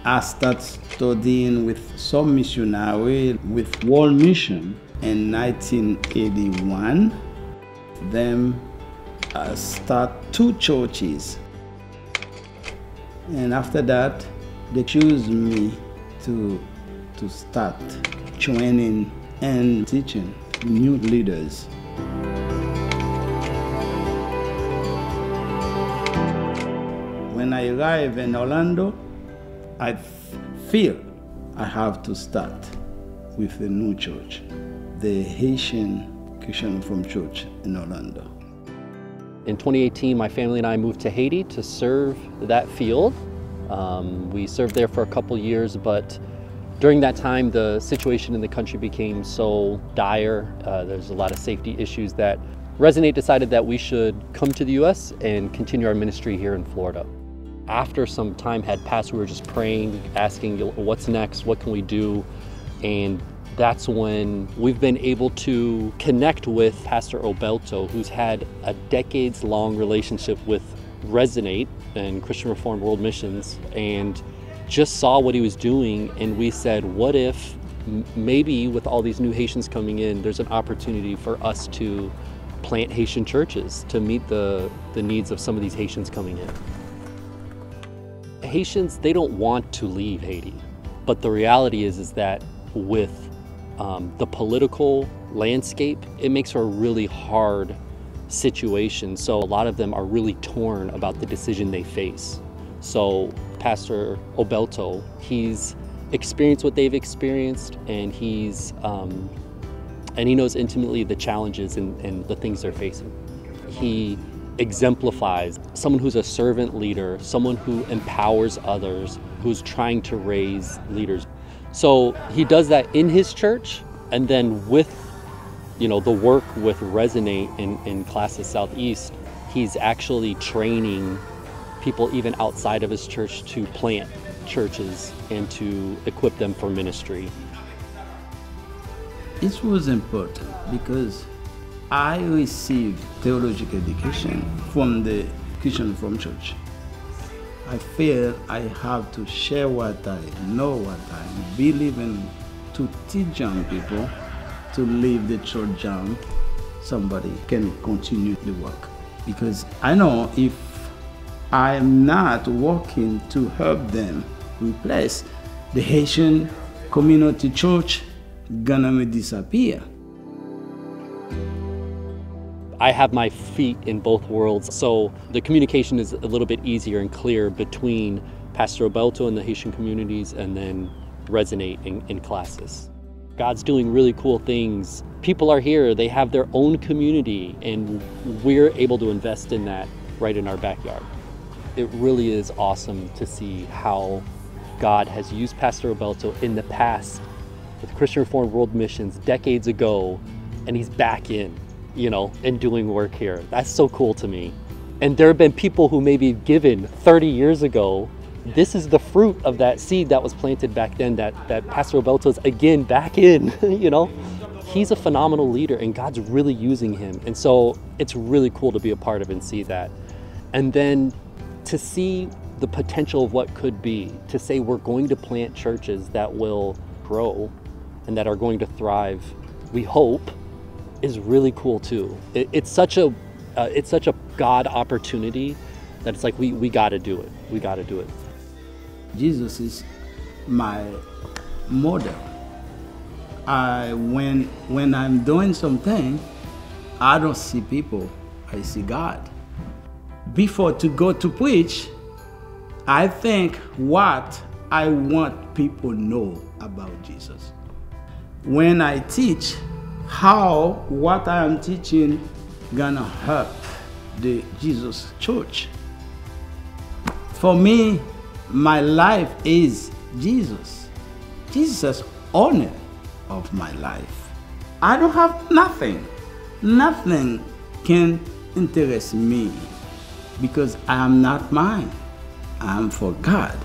I started studying with some missionary with World Mission in 1981. Then I started 2 churches. And after that, they chose me to start training and teaching new leaders. When I arrive in Orlando, I feel I have to start with a new church, the Haitian Christian Reformed Church in Orlando. In 2018, my family and I moved to Haiti to serve that field. We served there for a couple years, but during that time, the situation in the country became so dire. There's a lot of safety issues that Resonate decided that we should come to the US and continue our ministry here in Florida. After some time had passed, we were just praying, asking what's next, what can we do? And that's when we've been able to connect with Pastor Obelto, who's had a decades-long relationship with Resonate and Christian Reformed World Missions, and just saw what he was doing, and we said, what if maybe with all these new Haitians coming in, there's an opportunity for us to plant Haitian churches to meet the needs of some of these Haitians coming in. Haitians, they don't want to leave Haiti, but the reality is that with the political landscape, it makes for a really hard situation. So a lot of them are really torn about the decision they face. So Pastor Obelto, he's experienced what they've experienced, and he knows intimately the challenges and the things they're facing. He exemplifies someone who's a servant leader, someone who empowers others, who's trying to raise leaders. So he does that in his church, and then with the work with Resonate in Classes Southeast, he's actually training people even outside of his church to plant churches and to equip them for ministry. It was important because I received theological education from the Christian Reformed Church. I feel I have to share what I know, what I believe in, to teach young people to leave the church down. Somebody can continue the work. Because I know if I'm not working to help them replace the Haitian community church, gonna disappear. I have my feet in both worlds, so the communication is a little bit easier and clear between Pastor Obelto and the Haitian communities and then Resonate in Classes. God's doing really cool things. People are here, they have their own community, and we're able to invest in that right in our backyard. It really is awesome to see how God has used Pastor Obelto in the past with Christian Reformed World Missions decades ago, and he's back in, and doing work here. That's so cool to me. And there have been people who maybe given 30 years ago. This is the fruit of that seed that was planted back then that Pastor Obelto's again back in, He's a phenomenal leader, and God's really using him. And so it's really cool to be a part of and see that. And then to see the potential of what could be, to say we're going to plant churches that will grow and that are going to thrive, we hope, is really cool too. It's such a God opportunity that it's like we got to do it. We got to do it. Jesus is my model. When I'm doing something, I don't see people, I see God. Before to go to preach, I think what I want people know about Jesus. When I teach, how what I am teaching gonna help the Jesus Church. For me, my life is Jesus. Jesus is owner of my life. I don't have nothing. Nothing can interest me because I am not mine. I am for God.